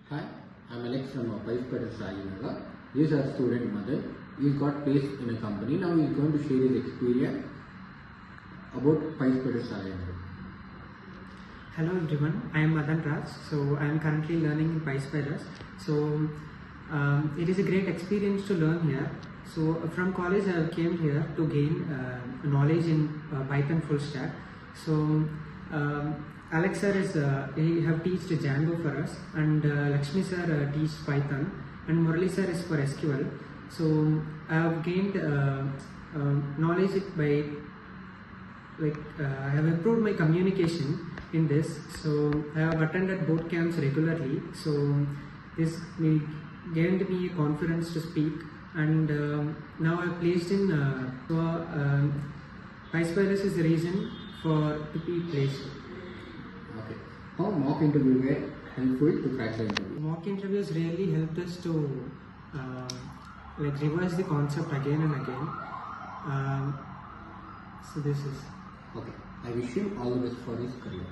Hi, I'm Alex from PySpiders Rajajinagar. He is our student mother. He got placed in a company. Now he is going to share his experience about PySpiders Rajajinagar. Hello everyone, I am MADHANRAJ. So I am currently learning in PySpiders. So it is a great experience to learn here. So from college I came here to gain knowledge in Python full stack. So Alex sir is he have taught Django for us, and Lakshmi sir teaches Python, and Murali sir is for SQL. So I have gained knowledge by I have improved my communication in this. So I have attended boot camps regularly. So this will gained me confidence to speak, and now I have placed in PySpiders is the reason for to be placed. Okay. How mock interview were helpful to crack the interview? Mock interviews really helped us to revise the concept again and again. So this is. Okay. I wish him all the best for his career.